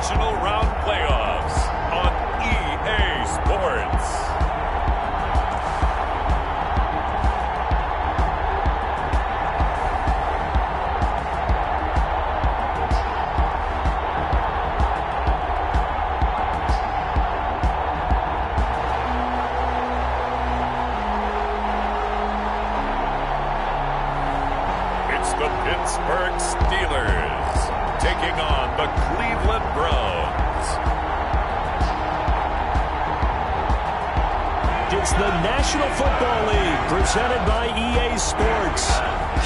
divisional round playoffs on EA Sports. The Pittsburgh Steelers taking on the Cleveland Browns. It's the National Football League presented by EA Sports.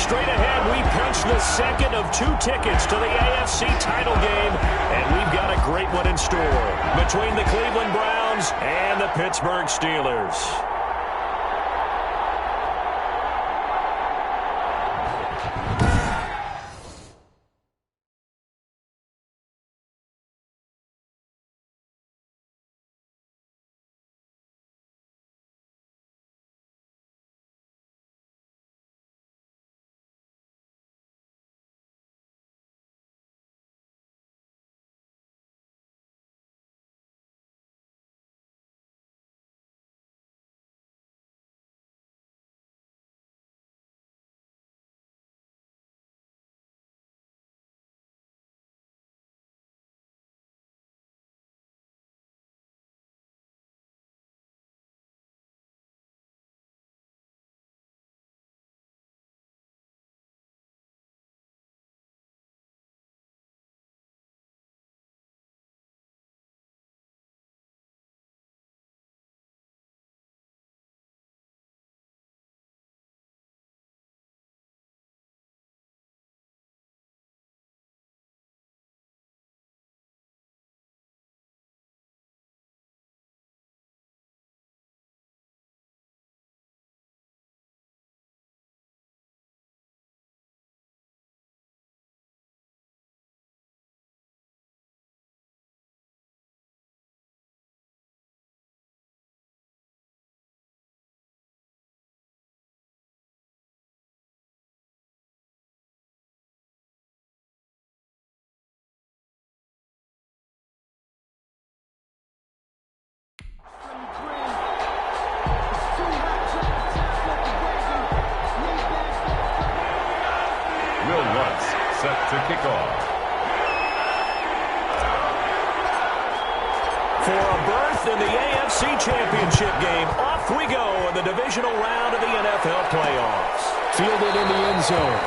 Straight ahead, we punch the second of 2 tickets to the AFC title game, and we've got a great one in store between the Cleveland Browns and the Pittsburgh Steelers. Set to kick off. For a berth in the AFC Championship game, off we go in the divisional round of the NFL playoffs. Fielded in the end zone.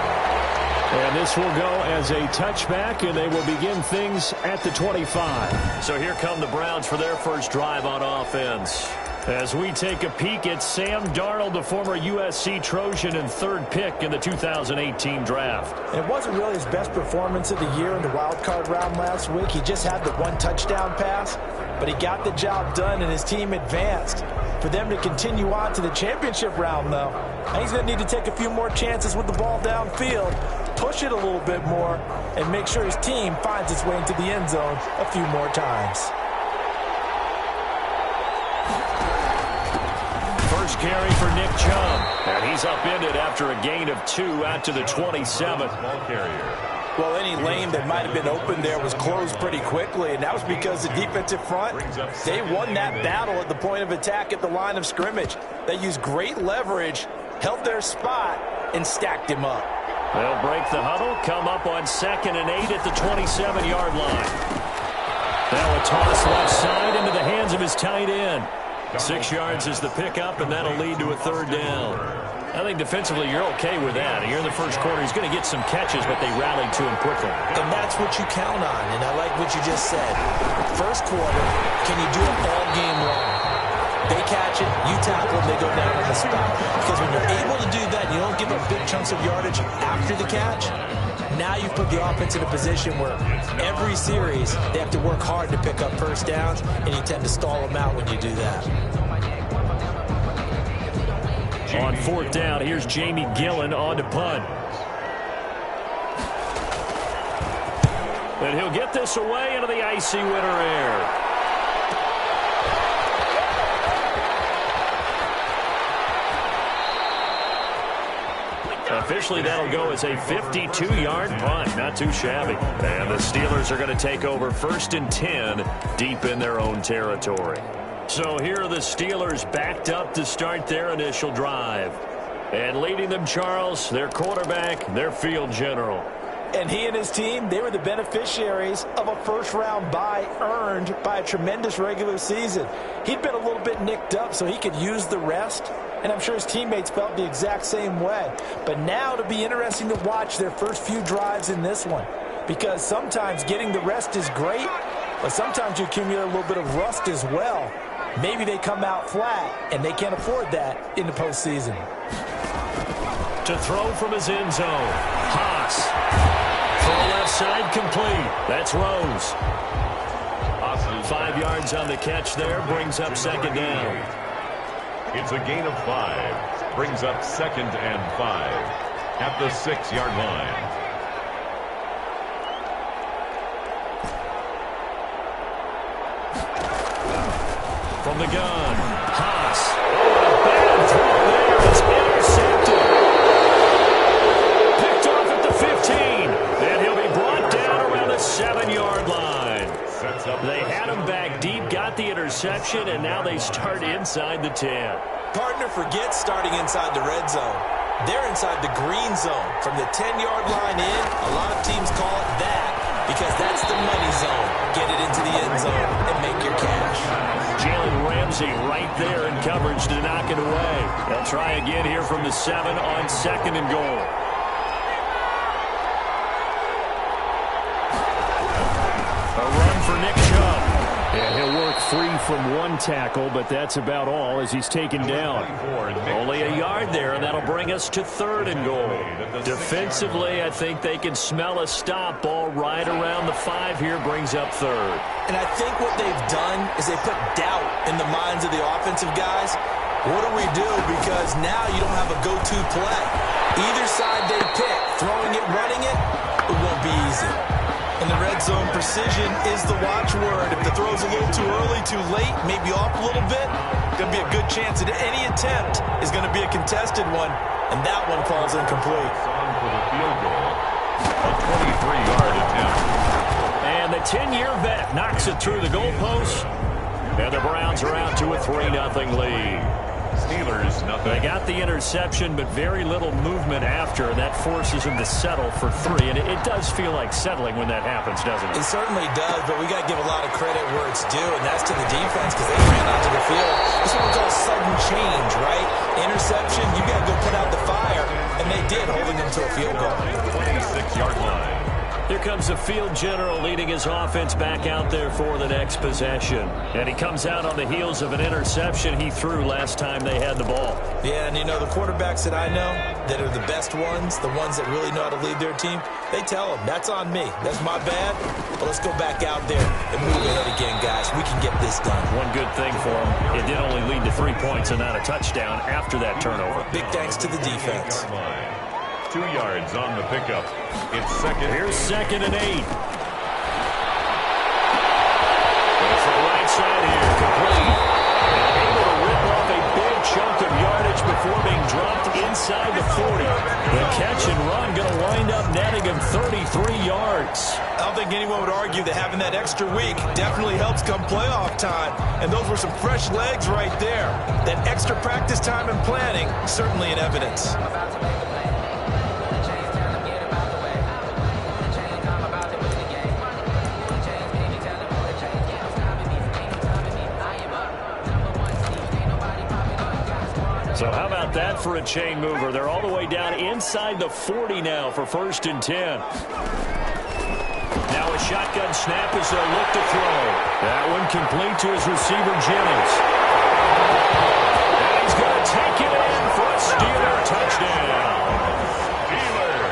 And this will go as a touchback, and they will begin things at the 25. So here come the Browns for their first drive on offense. As we take a peek at Sam Darnold, the former USC Trojan and 3rd pick in the 2018 draft. It wasn't really his best performance of the year in the wild card round last week. He just had the 1 touchdown pass, but he got the job done and his team advanced. For them to continue on to the championship round, though, he's going to need to take a few more chances with the ball downfield, push it a little bit more, and make sure his team finds its way into the end zone a few more times. First carry for Nick Chubb, and he's upended after a gain of 2 out to the 27th. Ball carrier. Well, any lane that might have been open there was closed pretty quickly, and that was because the defensive front, they won that battle at the point of attack at the line of scrimmage. They used great leverage, held their spot, and stacked him up. They'll break the huddle, come up on 2nd and 8 at the 27-yard line. Now a toss left side into the hands of his tight end. 6 yards is the pickup, and that'll lead to a 3rd down. I think defensively you're okay with that. Here in the first quarter, he's going to get some catches, but they rallied to him quickly. And that's what you count on, and I like what you just said. First quarter, can you do it all game long? They catch it, you tackle them, they go down on the spot. Because when you're able to do that, you don't give up big chunks of yardage after the catch. Now you put the offense in a position where every series they have to work hard to pick up first downs, and you tend to stall them out when you do that. On 4th down, here's Jamie Gillen on to punt. And he'll get this away into the icy winter air. Officially, that'll go as a 52-yard punt. Not too shabby. And the Steelers are going to take over 1st and 10 deep in their own territory. So here are the Steelers backed up to start their initial drive. And leading them, Charles, their quarterback, their field general. And he and his team, they were the beneficiaries of a first-round bye earned by a tremendous regular season. He'd been a little bit nicked up, so he could use the rest. And I'm sure his teammates felt the exact same way. But now it'll be interesting to watch their first few drives in this one. Because sometimes getting the rest is great, but sometimes you accumulate a little bit of rust as well. Maybe they come out flat, and they can't afford that in the postseason. To throw from his end zone, Haas. Throw left side complete. That's Rose. 5 yards on the catch there, brings up 2nd down. It's a gain of 5. Brings up 2nd and 5 at the 6-yard line. From the gun, Haas. Oh, a bad throw there. It's intercepted. Picked off at the 15. And he'll be brought down around the 7-yard line. They had him back deep, got the interception, and now they start inside the 10. Partner forgets starting inside the red zone. They're inside the green zone. From the 10-yard line in, a lot of teams call it that because that's the money zone. Get it into the end zone and make your cash. Jalen Ramsey right there in coverage to knock it away. They'll try again here from the 7 on 2nd and goal. A run for Nick Chubb. And he'll work free from one tackle, but that's about all as he's taken down. Only a yard there, and that'll bring us to 3rd and goal. Defensively, I think they can smell a stop. Ball right around the 5 here, brings up 3rd. And I think what they've done is they put doubt in the minds of the offensive guys. What do we do? Because now you don't have a go-to play. Either side they pick, throwing it, running it, it won't be easy. And the red zone precision is the watchword. If the throw's a little too early, too late, maybe off a little bit, going to be a good chance that any attempt is going to be a contested one, and that one falls incomplete. On for the field goal, a 23-yard attempt. And the 10-year vet knocks it through the goalpost, and the Browns are out to a 3-0 lead. Steelers, nothing. They got the interception, but very little movement after, and that forces them to settle for 3. And it does feel like settling when that happens, doesn't it? It certainly does, but we got to give a lot of credit where it's due, and that's to the defense because they ran onto the field. This is what we call sudden change, right? Interception, you got to go put out the fire, and they did, holding them to a field goal. 26-yard line. Here comes the field general leading his offense back out there for the next possession. And he comes out on the heels of an interception he threw last time they had the ball. Yeah, and you know, the quarterbacks that I know that are the best ones, the ones that really know how to lead their team, they tell them, that's on me. That's my bad. But let's go back out there and move ahead again, guys. We can get this done. One good thing for him, it did only lead to 3 points and not a touchdown after that turnover. Big thanks to the defense. 2 yards on the pickup. It's 2nd. Here's 2nd and 8. It's the right side here, complete. And able to rip off a big chunk of yardage before being dropped inside the 40. The catch and run going to wind up netting him 33 yards. I don't think anyone would argue that having that extra week definitely helps come playoff time. And those were some fresh legs right there. That extra practice time and planning, certainly in evidence. So how about that for a chain mover? They're all the way down inside the 40 now for 1st and 10. Now a shotgun snap as they'll look to throw. That one complete to his receiver, Jennings. And he's going to take it in for a Steeler touchdown.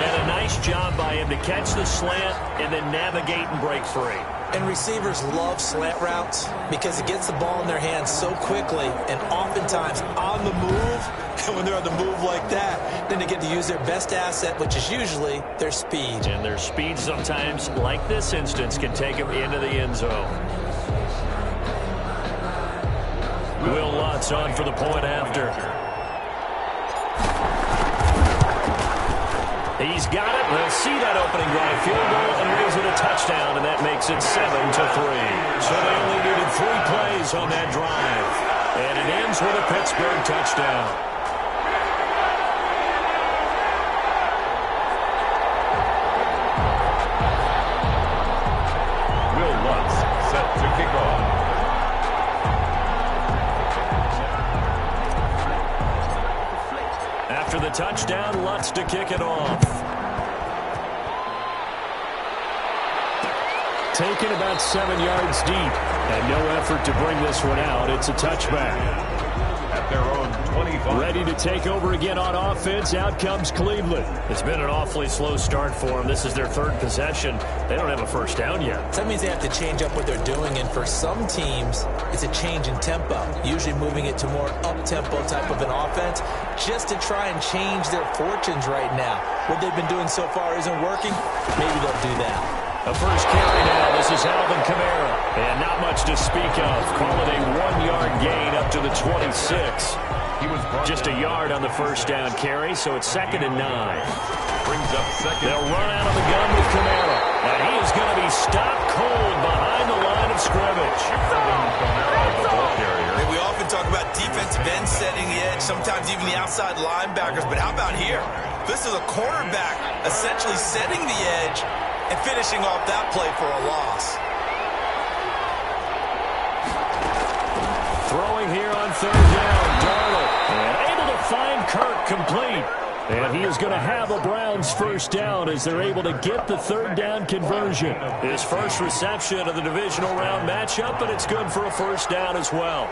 And a nice job by him to catch the slant and then navigate and break free. And receivers love slant routes because it gets the ball in their hands so quickly and oftentimes on the move. And when they're on the move like that, then they get to use their best asset, which is usually their speed. And their speed sometimes, like this instance, can take them into the end zone. Will Lutz on for the point after. He's got it. They'll see that opening drive field goal and raise it a touchdown, and that makes it 7-3. So they only needed 3 plays on that drive. And it ends with a Pittsburgh touchdown. Will Lutz set to kick off. After the touchdown, Lutz to kick it off. Taken about 7 yards deep, and no effort to bring this one out. It's a touchback. At their own 25. Ready to take over again on offense. Out comes Cleveland. It's been an awfully slow start for them. This is their 3rd possession. They don't have a first down yet. That means they have to change up what they're doing, and for some teams, it's a change in tempo, usually moving it to more up-tempo type of an offense, just to try and change their fortunes right now. What they've been doing so far isn't working. Maybe they'll do that. A first carry now. This is Alvin Kamara. And not much to speak of. Call it a 1-yard gain up to the 26. He was just a yard on the first down carry, so it's 2nd and 9. Brings up 2nd. They'll run out of the gun with Kamara. And he is going to be stopped cold behind the line of scrimmage. We often talk about defensive ends setting the edge, sometimes even the outside linebackers. But how about here? This is a cornerback essentially setting the edge and finishing off that play for a loss. Throwing here on 3rd down, Darnold. And able to find Kirk complete. And he is going to have a Browns first down as they're able to get the 3rd down conversion. His first reception of the divisional round matchup, and it's good for a first down as well.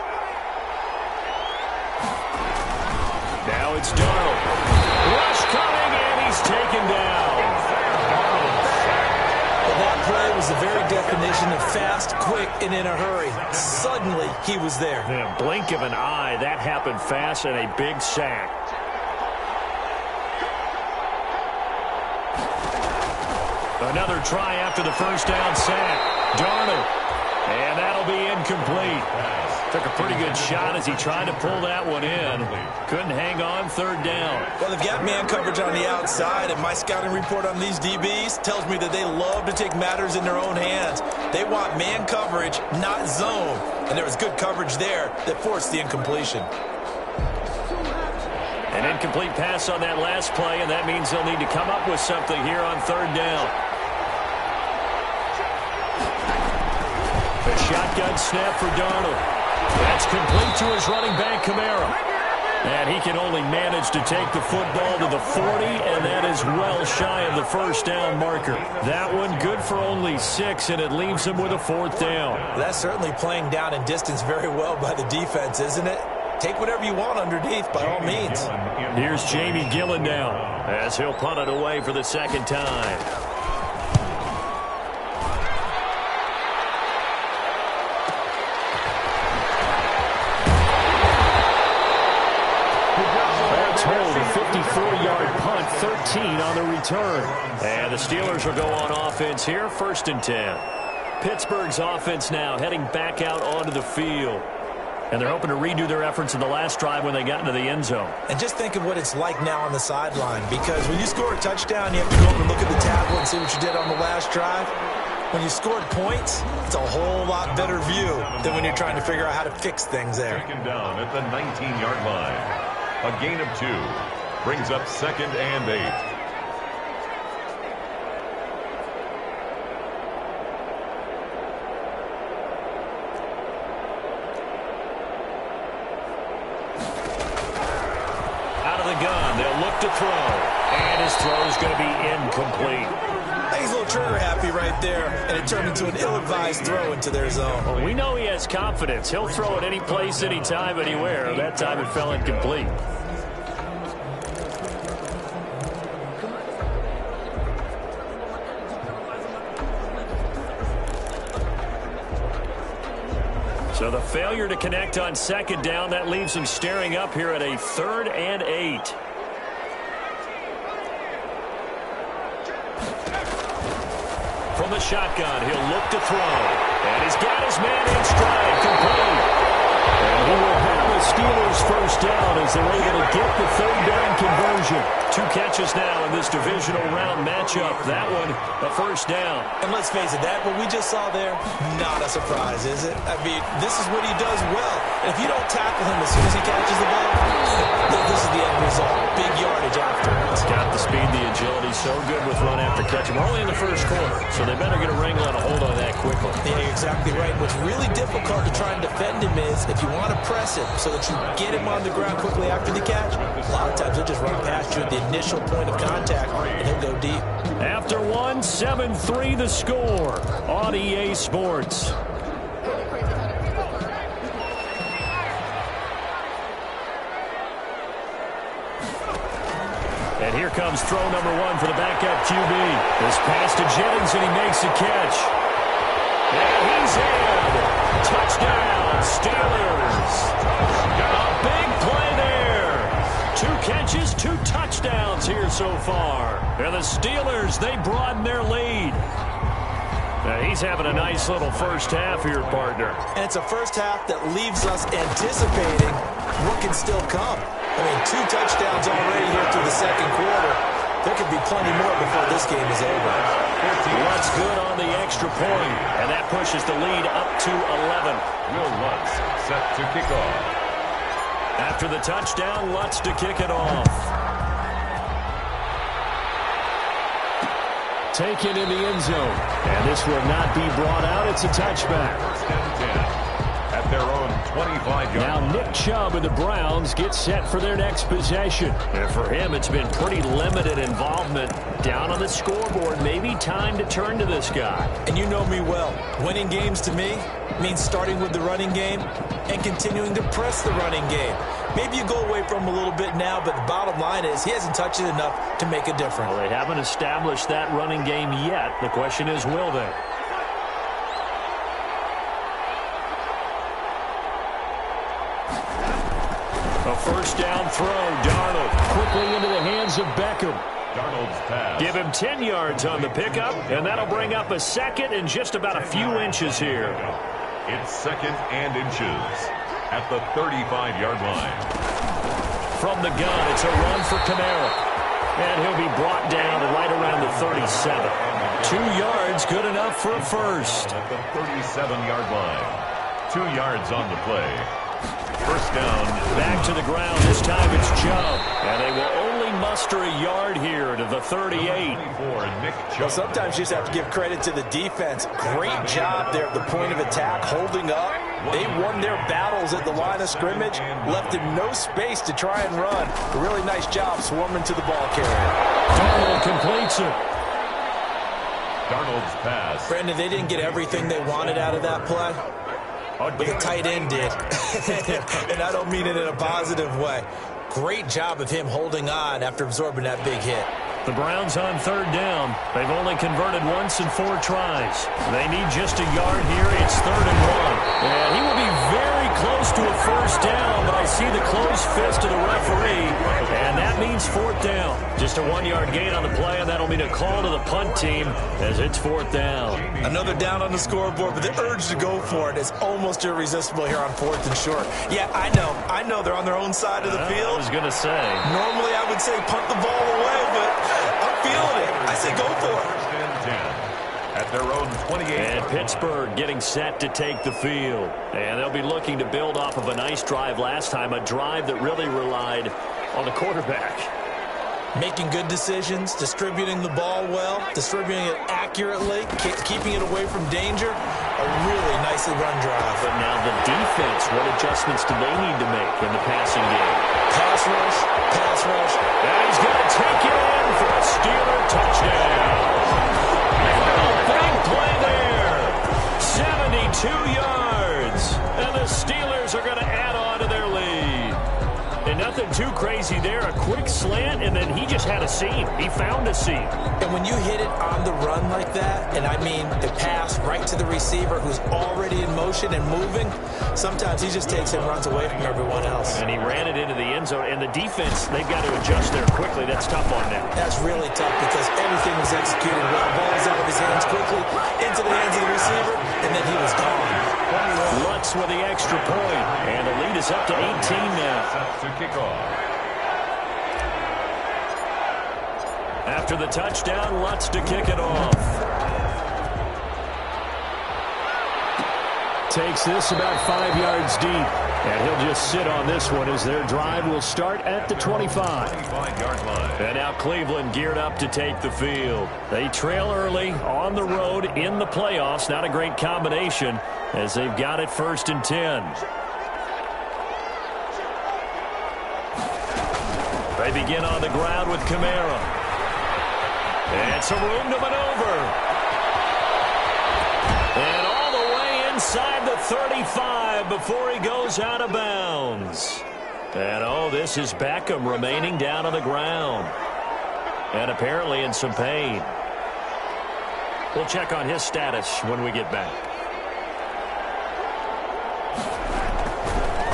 Now it's Darnold. Rush coming, and he's taken down. That play was the very definition of fast, quick, and in a hurry. Suddenly, he was there. Yeah, blink of an eye, that happened fast, and a big sack. Another try after the first down sack. Darnold. And that'll be incomplete. Took a pretty good shot as he tried to pull that one in. Couldn't hang on 3rd down. Well, they've got man coverage on the outside, and my scouting report on these DBs tells me that they love to take matters in their own hands. They want man coverage, not zone. And there was good coverage there that forced the incompletion. An incomplete pass on that last play, and that means they'll need to come up with something here on 3rd down. A shotgun snap for Darnold. That's complete to his running back, Kamara. And he can only manage to take the football to the 40, and that is well shy of the first down marker. That one good for only 6, and it leaves him with a 4th down. That's certainly playing down in distance very well by the defense, isn't it? Take whatever you want underneath, by all means. Here's Jamie Gillen now, as he'll punt it away for the 2nd time. Hold a 54-yard punt, 13 on the return. And the Steelers will go on offense here, 1st and 10. Pittsburgh's offense now heading back out onto the field. And they're hoping to redo their efforts in the last drive when they got into the end zone. And just think of what it's like now on the sideline, because when you score a touchdown, you have to go up and look at the tablet and see what you did on the last drive. When you scored points, it's a whole lot better view than when you're trying to figure out how to fix things there. Taken down at the 19-yard line. A gain of 2. Brings up 2nd and 8. Out of the gun, they'll look to throw. And his throw is going to be incomplete. He's a little trigger happy right there, and it turned into an ill-advised throw into their zone. Well, we know he has confidence. He'll throw it any place, anytime, anywhere. That time it fell incomplete. So the failure to connect on 2nd down, that leaves him staring up here at a 3rd and 8. From the shotgun, he'll look to throw. And he's got his man in stride, complete. And he will have a Steelers first down as they're able to get the third down conversion. 2 catches now in this divisional round matchup. That one, a first down. And let's face it, that what we just saw there, not a surprise, is it? I mean, this is what he does well. And if you don't tackle him as soon as he catches the ball, this is the end result. Big yardage after. He's got the speed, the agility, so good with run after catch. We're only in the first quarter, so they better get a wrangle and a hold on that quickly. Yeah, you're exactly right. What's really difficult to try and defend him is if you want to press him so that you get him on the ground quickly after the catch, a lot of times he'll just run past you at the initial point of contact, and he'll go deep. After 1, 7-3 the score on EA Sports. And here comes throw number 1 for the backup QB. This pass to Jennings, and he makes a catch. And he's in. Touchdown, Steelers. Got a big play there. 2 catches, 2 touchdowns here so far. And the Steelers, they broaden their lead. Now he's having a nice little first half here, partner. And it's a first half that leaves us anticipating what can still come. I mean, 2 touchdowns already here through the second quarter. There could be plenty more before this game is over. Lutz good on the extra point, and that pushes the lead up to 11. Will Lutz set to kick off. After the touchdown, Lutz to kick it off. Taken in the end zone. And this will not be brought out. It's a touchback. First and 10 at their own 25-yard Now line. Nick Chubb and the Browns get set for their next possession. And for him, it's been pretty limited involvement down on the scoreboard. Maybe time to turn to this guy. And you know me well. Winning games to me means starting with the running game and continuing to press the running game. Maybe you go away from him a little bit now, but the bottom line is he hasn't touched it enough to make a difference. Well, they haven't established that running game yet. The question is, will they? A first down throw. Darnold quickly into the hands of Beckham. Darnold's pass. Give him 10 yards on the pickup, and that'll bring up a second and just about a few inches here. It's second and inches at the 35-yard line. From the gun, it's a run for Kamara. And he'll be brought down right around the 37. 2 yards, good enough for a first. At the 37-yard line. 2 yards on the play. First down. Back to the ground. This time it's Chubb. And they will only muster a yard here to the 38. Well, sometimes you just have to give credit to the defense. Great job there at the point of attack, holding up. They won their battles at the line of scrimmage, left him no space to try and run. A really nice job swarming to the ball carrier. Darnold completes it. Darnold's pass. Brandon, they didn't get everything they wanted out of that play, but the tight end did. And I don't mean it in a positive way. Great job of him holding on after absorbing that big hit. The Browns on third down. They've only converted once in 4 tries. They need just a yard here. It's 3rd and 1. And he will be very close to a first down, but I see the closed fist of the referee, and that means 4th down. Just a 1-yard gain on the play, and that'll mean a call to the punt team as it's 4th down. Another down on the scoreboard, but the urge to go for it is almost irresistible here on 4th and short. Yeah, I know they're on their own side of the field. I was going to say. Normally I would say punt the ball away, but I'm feeling it. I say go for it. First and 10 at their own 28. And Pittsburgh getting set to take the field. And they'll be looking to build off of a nice drive last time, a drive that really relied on the quarterback. Making good decisions, distributing the ball well, distributing it accurately, keeping it away from danger. A really nicely run drive. But now the defense, what adjustments do they need to make in the passing game? Pass rush, pass rush. And he's going to take it in for a Steeler touchdown. A big play there. 72 yards. And the Steelers are going to add on to their lead. And nothing too crazy there. A quick slant, and then he just had a seam. He found a seam. And when you hit it on the run like that, and I mean the pass right to the receiver who's already in motion and moving, sometimes he just takes and runs away from everyone else. And he ran it into the end zone. And the defense, they've got to adjust there quickly. That's tough on them. That's really tough because everything was executed well. Ball was out of his hands quickly, into the hands of the receiver, and then he was gone. Lutz with the extra point, and the lead is up to 18 now. Set to kick off. After the touchdown, Lutz to kick it off. Takes this about 5 yards deep, and he'll just sit on this one as their drive will start at the 25. 25-yard line. And now Cleveland geared up to take the field. They trail early on the road in the playoffs. Not a great combination as they've got it 1st and 10. They begin on the ground with Kamara. And some room to maneuver. And all the way inside the 35 before he goes out of bounds. And, oh, this is Beckham remaining down on the ground. And apparently in some pain. We'll check on his status when we get back.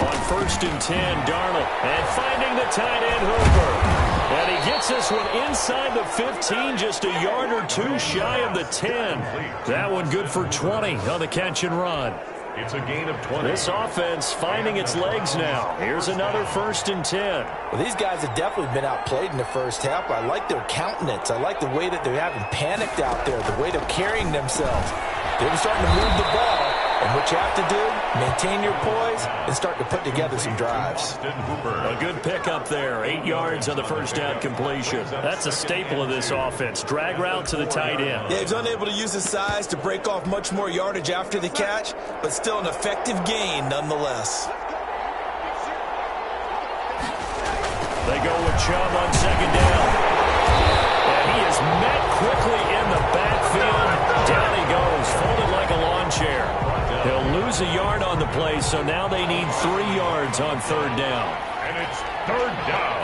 On 1st and 10, Darnold. And finding the tight end, Hooper. And he gets this one inside the 15, just a yard or two shy of the 10. That one good for 20 on the catch and run. It's a gain of 20. This offense finding its legs now. Here's another 1st and 10. Well, these guys have definitely been outplayed in the first half. I like their countenance. I like the way that they're having panicked out there, the way they're carrying themselves. They're starting to move the ball. And what you have to do, maintain your poise and start to put together some drives. A good pickup there. 8 yards on the first down completion. That's a staple of this offense. Drag route to the tight end. Yeah, he's unable to use his size to break off much more yardage after the catch, but still an effective gain nonetheless. They go with Chubb on 2nd down. And he is met quickly in the backfield. Down he goes, folded like a lawn chair. They'll lose a yard on the play, so now they need 3 yards on 3rd down. And it's 3rd down.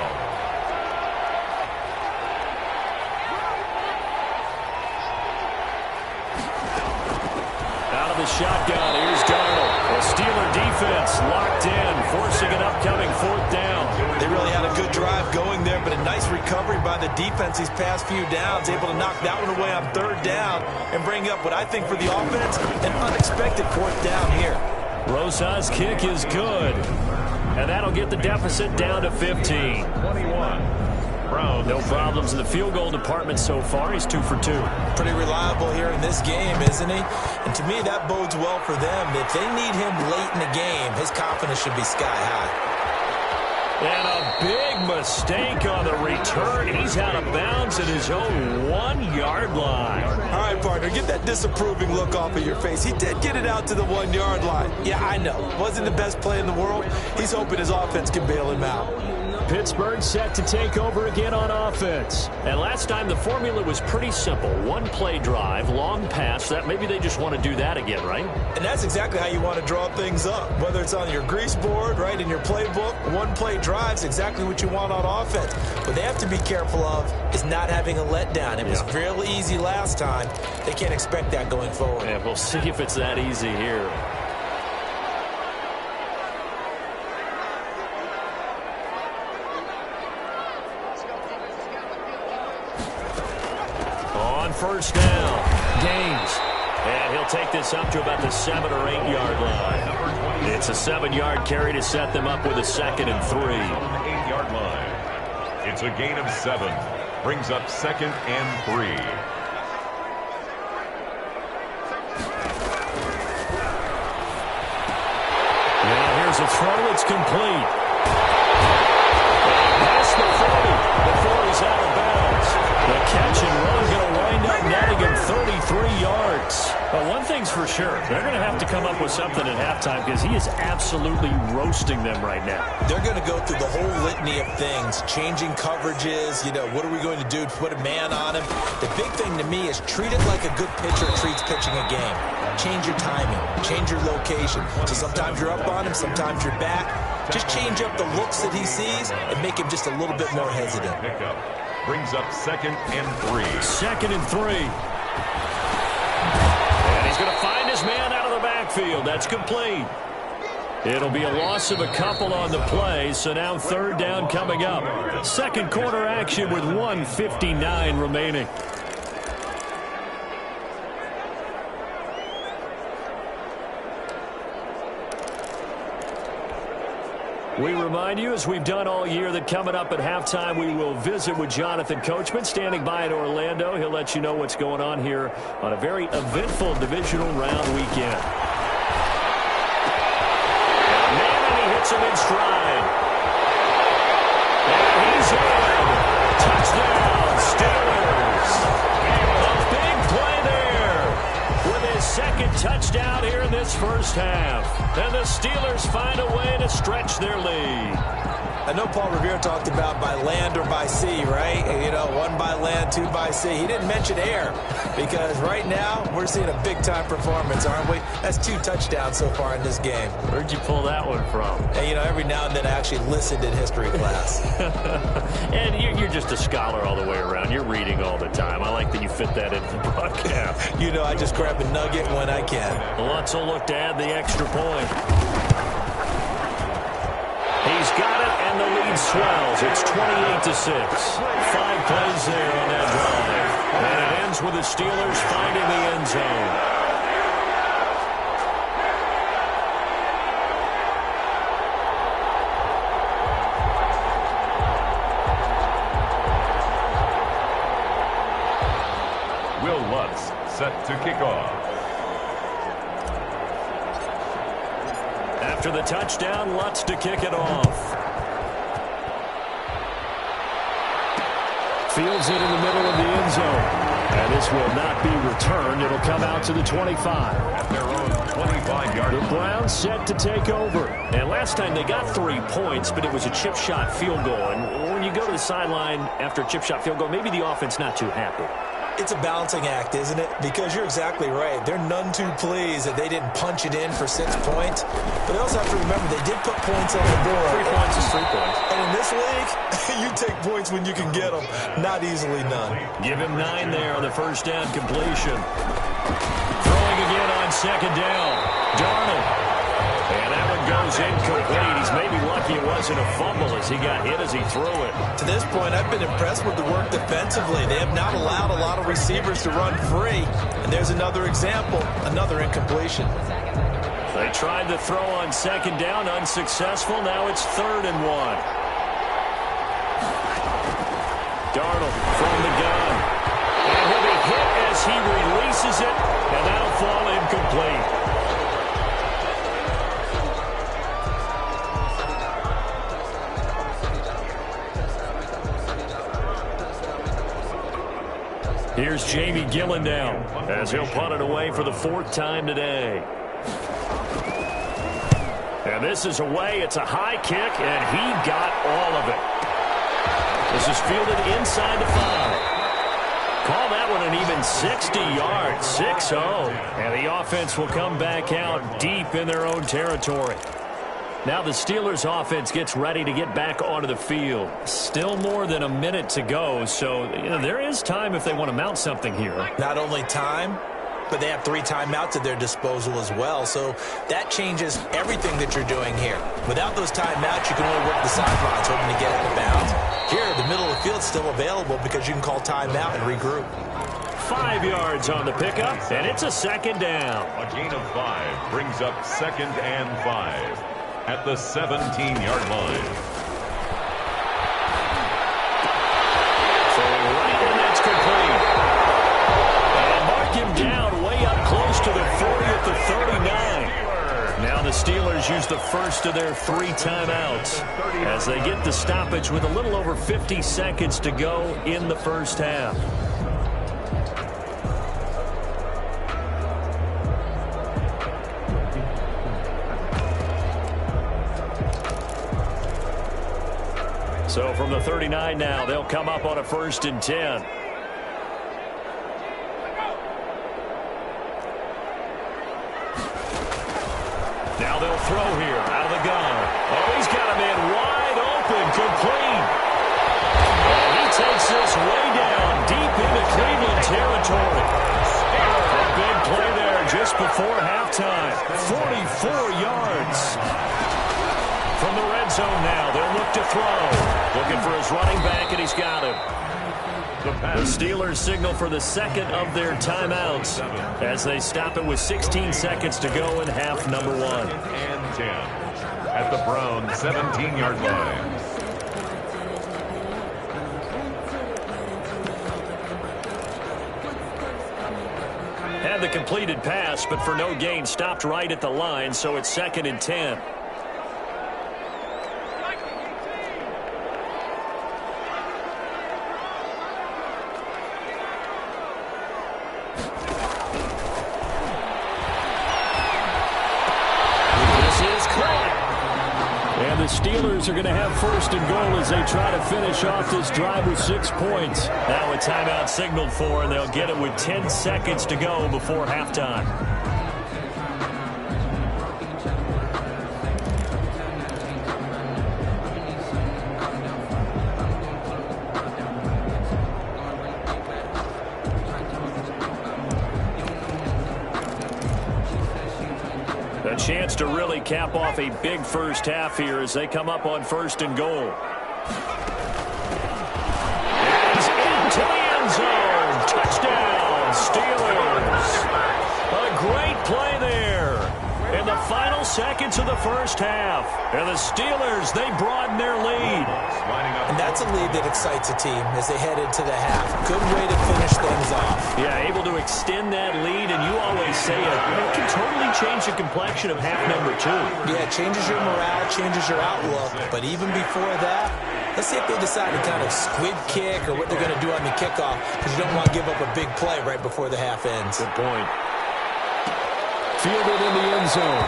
Out of the shotgun, here's Darnold. The Steeler defense locked in, forcing an upcoming 4th down. They really had a good drive going there, but a nice recovery by the defense these past few downs, able to knock that one away on 3rd down and bring up what I think for the offense, an unexpected 4th down here. Rosas' kick is good, and that'll get the deficit down to 15. 21. Brown. No problems in the field goal department so far. He's 2 for 2. Pretty reliable here in this game, isn't he? And to me, that bodes well for them. If they need him late in the game, his confidence should be sky high. And a big mistake on the return. He's out of bounds at his own 1-yard line. All right, partner, get that disapproving look off of your face. He did get it out to the 1-yard line. Yeah, I know. Wasn't the best play in the world. He's hoping his offense can bail him out. Pittsburgh set to take over again on offense. And last time the formula was pretty simple. 1-play drive, long pass. That maybe they just want to do that again, right? And that's exactly how you want to draw things up. Whether it's on your grease board, right, in your playbook, 1-play drive's exactly what you want on offense. What they have to be careful of is not having a letdown. It was real easy last time. They can't expect that going forward. Yeah, we'll see if it's that easy here. On 1st down, Gaines. And he'll take this up to about the 7 or 8 yard line. It's a 7-yard carry to set them up with a 2nd and 3. 8-yard line. It's a gain of 7. Brings up 2nd and 3. Now here's a throw. It's complete. Past the 40 before he's out of bounds. The catch and run going to wind up netting him 33 yards. But one thing's for sure, they're going to have to come up with something at halftime because he is absolutely roasting them right now. They're going to go through the whole litany of things, changing coverages, what are we going to do to put a man on him? The big thing to me is treat it like a good pitcher treats pitching a game. Change your timing, change your location. So sometimes you're up on him, sometimes you're back. Just change up the looks that he sees and make him just a little bit more hesitant. Pickup. Brings up 2nd and 3. 2nd and 3. And he's going to find his man out of the backfield. That's complete. It'll be a loss of a couple on the play, so now 3rd down coming up. Second quarter action with 1:59 remaining. We remind you, as we've done all year, that coming up at halftime, we will visit with Jonathan Coachman, standing by in Orlando. He'll let you know what's going on here on a very eventful divisional round weekend. And he hits him in stride. And he's in. Touchdown, Steelers. A big play there with his second touchdown here in this first half. And the Steelers find a way to stretch their lead. I know Paul Revere talked about by land or by sea, right? You know, one by land, two by sea. He didn't mention air because right now we're seeing a big-time performance, aren't we? That's 2 touchdowns so far in this game. Where'd you pull that one from? And, you know, every now and then I actually listened in history class. And you're just a scholar all the way around. You're reading all the time. I like that you fit that into the broadcast. You know, I just grab a nugget when I can. Lutz will look to add the extra point. He's got it, and the lead swells. It's 28-6. 5 plays there on that drive. And it ends with the Steelers finding the end zone. Will Lutz set to kick off. After the touchdown, Lutz to kick it off. Fields it in the middle of the end zone. And this will not be returned. It'll come out to the 25. At their own 25-yard line. The Browns set to take over. And last time they got 3 points, but it was a chip shot field goal. And when you go to the sideline after a chip shot field goal, maybe the offense not too happy. It's a balancing act, isn't it? Because you're exactly right. They're none too pleased that they didn't punch it in for 6 points. But they also have to remember they did put points on the board. 3 points is 3 points. And in this league, you take points when you can get them. Not easily none. Give him 9 there on the first down completion. Throwing again on second down. Darnold. And that one goes incomplete. He's maybe lucky it wasn't a fumble as he got hit as he threw it. To this point, I've been impressed with the work defensively. They have not allowed a lot of receivers to run free. And there's another example, another incompletion. They tried to throw on second down, unsuccessful. Now it's 3rd and 1. Darnold from the gun. And he'll be hit as he releases it, and that'll fall incomplete. Here's Jamie Gillen now as he'll punt it away for the 4th time today. And this is away. It's a high kick, and he got all of it. This is fielded inside the 5. Call that one an even 60 yards, 6-0. And the offense will come back out deep in their own territory. Now the Steelers offense gets ready to get back onto the field. Still more than a minute to go, so there is time if they want to mount something here. Not only time, but they have 3 timeouts at their disposal as well, so that changes everything that you're doing here. Without those timeouts, you can only work the sidelines hoping to get out of bounds. Here, the middle of the field's still available because you can call timeout and regroup. 5 yards on the pickup, and it's a 2nd down. A gain of 5 brings up 2nd and 5. At the 17-yard line. So right, and that's complete. And mark him down way up close to the 40 at the 39. Now the Steelers use the first of their 3 timeouts as they get the stoppage with a little over 50 seconds to go in the first half. So from the 39 now, they'll come up on a 1st and 10. Now they'll throw here out of the gun. Oh, he's got a man wide open, complete. And he takes this way down deep into Cleveland territory. A big play there just before halftime. 44 yards. From the red zone now, they'll look to throw. Looking for his running back, and he's got him. The Steelers signal for the 2nd of their timeouts as they stop it with 16 seconds to go in half number 1. And 10. at the Brown 17-yard line. Had the completed pass, but for no gain, stopped right at the line, so it's 2nd and 10. And the Steelers are going to have 1st and goal as they try to finish off this drive with 6 points. Now a timeout signaled for, and they'll get it with 10 seconds to go before halftime. A chance to really cap off a big first half here as they come up on 1st and goal. He's into the end zone. Touchdown, Steelers. A great play there in the final seconds of the first half. And the Steelers, they broaden their lead. And that's a lead that excites a team as they head into the half. Good way to finish things off. Yeah, able to extend that lead, and you always say it can totally change the complexion of half number 2. Yeah, it changes your morale, changes your outlook. But even before that, let's see if they decide to kind of squib kick or what they're going to do on the kickoff, because you don't want to give up a big play right before the half ends. Good point. Fielded in the end zone.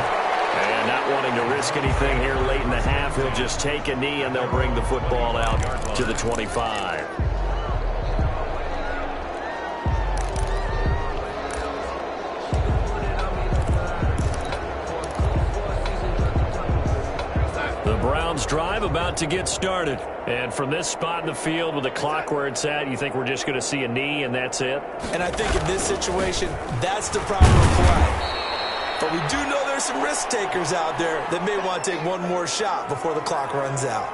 And not wanting to risk anything here late in the half, he'll just take a knee, and they'll bring the football out to the 25. The Browns drive about to get started. And from this spot in the field with the clock where it's at, you think we're just going to see a knee and that's it? And I think in this situation, that's the proper play. But we do know there's some risk takers out there that may want to take one more shot before the clock runs out.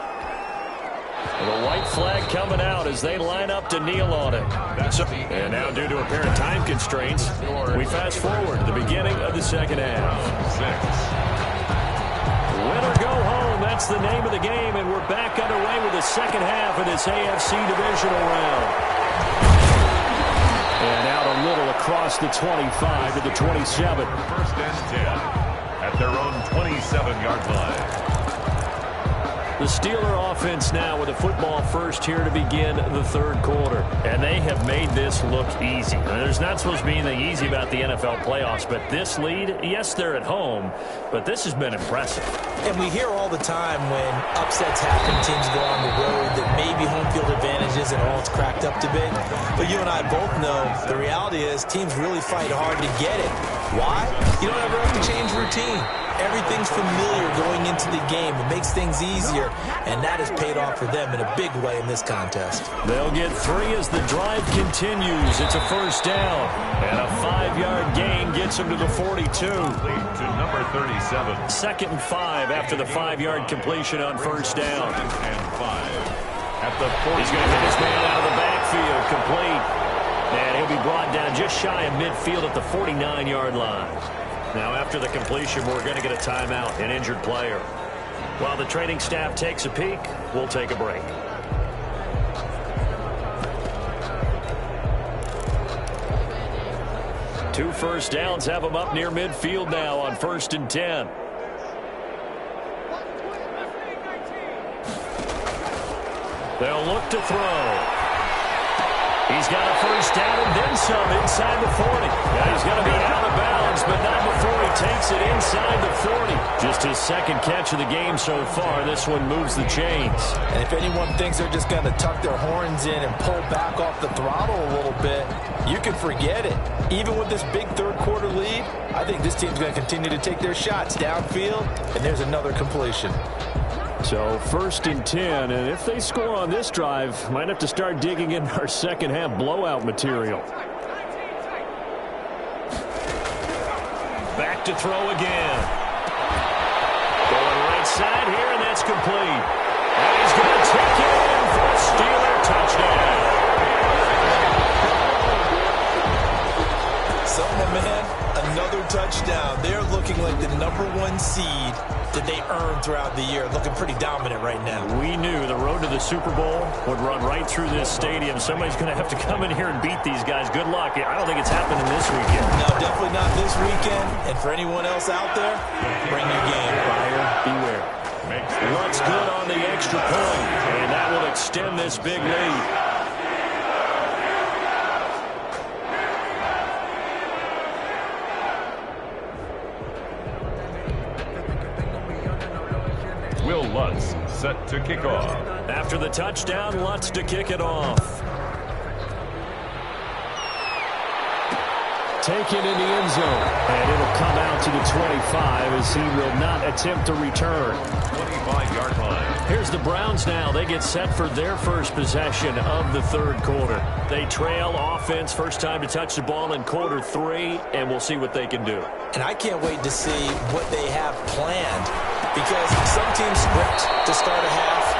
The white flag coming out as they line up to kneel on it. And now, due to apparent time constraints, we fast forward to the beginning of the second half. Win or go home, that's the name of the game, and we're back underway with the second half of this AFC divisional round. And out a little across the 25 to the 27. 1st and 10 at their own 27-yard line. The Steeler offense now with a football first here to begin the third quarter. And they have made this look easy. Now, there's not supposed to be anything easy about the NFL playoffs, but this lead, yes, they're at home, but this has been impressive. And we hear all the time when upsets happen, teams go on the road, that maybe home field advantage isn't all it's cracked up to be. But you and I both know the reality is teams really fight hard to get it. Why? You don't ever have to change routine. Everything's familiar going into the game. It makes things easier, and that has paid off for them in a big way in this contest. They'll get 3 as the drive continues. It's a first down, and a 5-yard gain gets them to the 42. To number 37. 2nd and 5 after the 5-yard completion on first down. And 5 at the 40. He's going to get his man out of the backfield, complete. And he'll be brought down just shy of midfield at the 49-yard line. Now, after the completion, we're going to get a timeout, an injured player. While the training staff takes a peek, we'll take a break. Two first downs have them up near midfield now on 1st and 10. They'll look to throw. He's got a first down and then some inside the 40. Now he's going to be out of bounds, but not before he takes it inside the 40. Just his 2nd catch of the game so far. This one moves the chains. And if anyone thinks they're just going to tuck their horns in and pull back off the throttle a little bit, you can forget it. Even with this big third quarter lead, I think this team's going to continue to take their shots downfield, and there's another completion. So 1st and 10, and if they score on this drive, might have to start digging in our second half blowout material. Back to throw again. Going right side here, and that's complete. And he's going to take it in for a Steeler touchdown. Something, man, another touchdown. They're looking like the #1 seed that they earned throughout the year. Looking pretty dominant right now. We knew the road to the Super Bowl would run right through this stadium. Somebody's going to have to come in here and beat these guys. Good luck. I don't think it's happening this weekend. No, definitely not this weekend. And for anyone else out there, bring your game. Buyer beware. Looks good on the extra point, and that will extend this big lead. Will Lutz set to kick off. After the touchdown, Lutz to kick it off. Taken in the end zone. And it'll come out to the 25 as he will not attempt to return. 25-yard line. Here's the Browns now. They get set for their first possession of the third quarter. They trail offense, first time to touch the ball in quarter 3, and we'll see what they can do. And I can't wait to see what they have planned, because some teams script to start a half.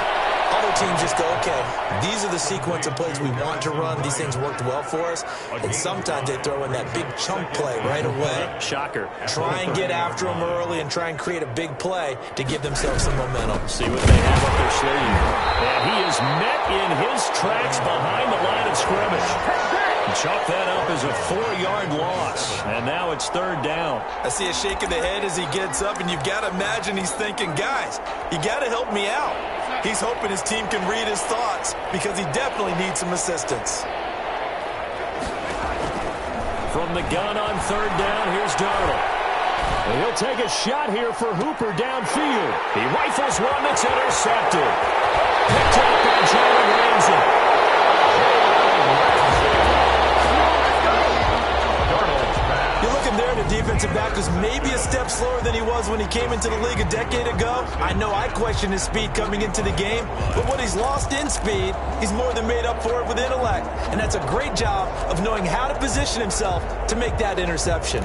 Other teams just go, okay, these are the sequence of plays we want to run. These things worked well for us. And sometimes they throw in that big chunk play right away. Shocker. Try and get after them early and try and create a big play to give themselves some momentum. See what they have up their sleeve. And he is met in his tracks behind the line of scrimmage. Chalk that up as a 4-yard loss. And now it's third down. I see a shake of the head as he gets up, and you've got to imagine he's thinking, guys, you got to help me out. He's hoping his team can read his thoughts because he definitely needs some assistance. From the gun on third down, here's Darnold. And he'll take a shot here for Hooper downfield. He rifles one that's intercepted. Picked up by Jalen Ramsey. You're looking there, the defensive back was maybe a step slower than he was when he came into the league a decade ago. I know I questioned his speed coming into the game, but when he's lost in speed, he's more than made up for it with intellect. And that's a great job of knowing how to position himself to make that interception.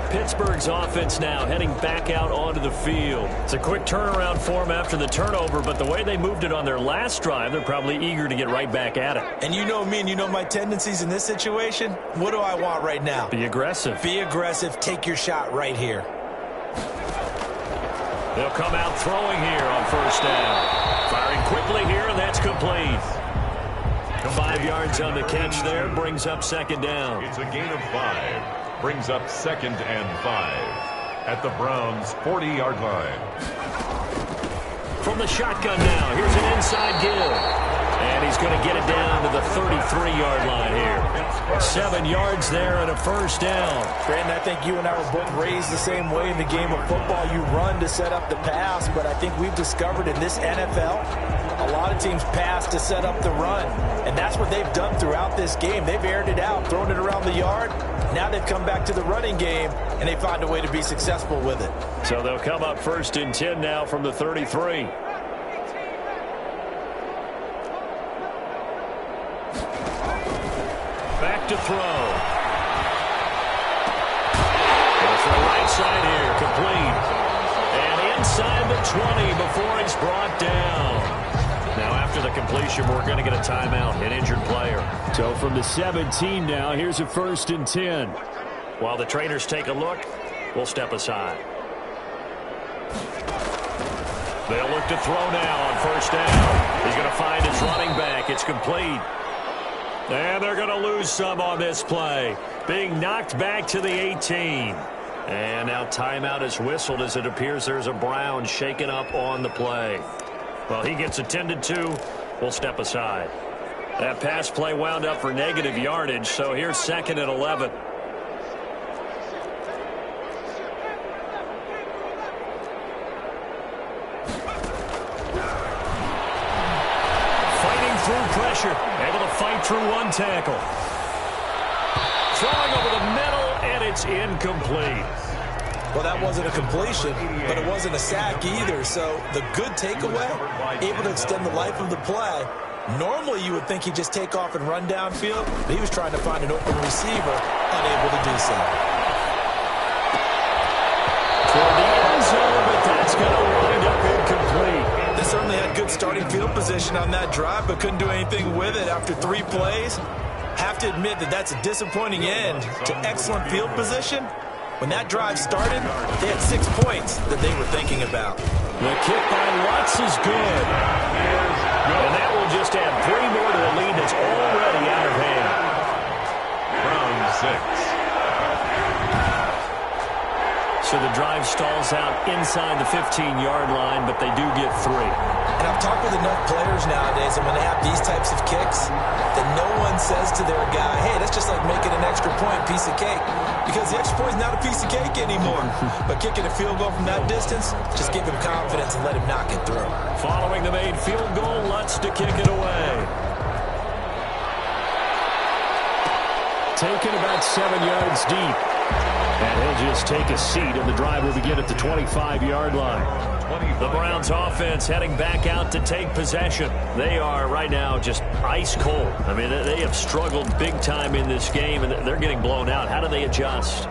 Pittsburgh's offense now heading back out onto the field. It's a quick turnaround for them after the turnover, but the way they moved it on their last drive, they're probably eager to get right back at it. And you know me and you know my tendencies in this situation. What do I want right now? Be aggressive. Be aggressive. Take your shot right here. They'll come out throwing here on first down. Firing quickly here, and that's complete. 5 yards on the catch there, brings up second down. It's a gain of 5. Brings up 2nd and 5 at the Browns' 40-yard line. From the shotgun now, here's an inside give. And he's going to get it down to the 33-yard line here. 7 yards there and a first down. Brandon, I think you and I were both raised the same way in the game of football. You run to set up the pass, but I think we've discovered in this NFL, a lot of teams pass to set up the run. And that's what they've done throughout this game. They've aired it out, thrown it around the yard. Now they've come back to the running game, and they found a way to be successful with it. So they'll come up 1st and 10 now from the 33. Back to throw. Goes to the right side here, complete. And inside the 20 before he's brought down. Now after the completion, we're going to get a timeout, an injured player. So from the 17 now, here's a 1st and 10. While the trainers take a look, we'll step aside. They'll look to throw now on first down. He's going to find his running back. It's complete. And they're going to lose some on this play. Being knocked back to the 18. And now timeout is whistled as it appears there's a Brown shaken up on the play. Well, he gets attended to. We'll step aside. That pass play wound up for negative yardage, so here's 2nd and 11. Fighting through pressure. Able to fight through one tackle. Throwing over the middle, and it's incomplete. Well, that wasn't a completion, but it wasn't a sack either. So the good takeaway, able to extend the life of the play. Normally, you would think he'd just take off and run downfield, but he was trying to find an open receiver, unable to do so. Toward the end zone, but that's going to wind up incomplete. They certainly had good starting field position on that drive, but couldn't do anything with it after 3 plays. Have to admit that that's a disappointing end to excellent field position. When that drive started, they had 6 points that they were thinking about. The kick by Lutz is good. And that will just add 3 more to a lead that's already out of hand. From 6. So the drive stalls out inside the 15-yard line, but they do get 3. And I've talked with enough players nowadays, and when they have these types of kicks, that no one says to their guy, hey, that's just like making an extra point, piece of cake. Because the extra point is not a piece of cake anymore. But kicking a field goal from that distance, just give him confidence and let him knock it through. Following the made field goal, Lutz to kick it away. Taken about 7 yards deep. And he'll just take a seat, and the drive will begin at the 25-yard line. The Browns offense heading back out to take possession. They are right now just ice cold. I mean, they have struggled big time in this game, and they're getting blown out. How do they adjust?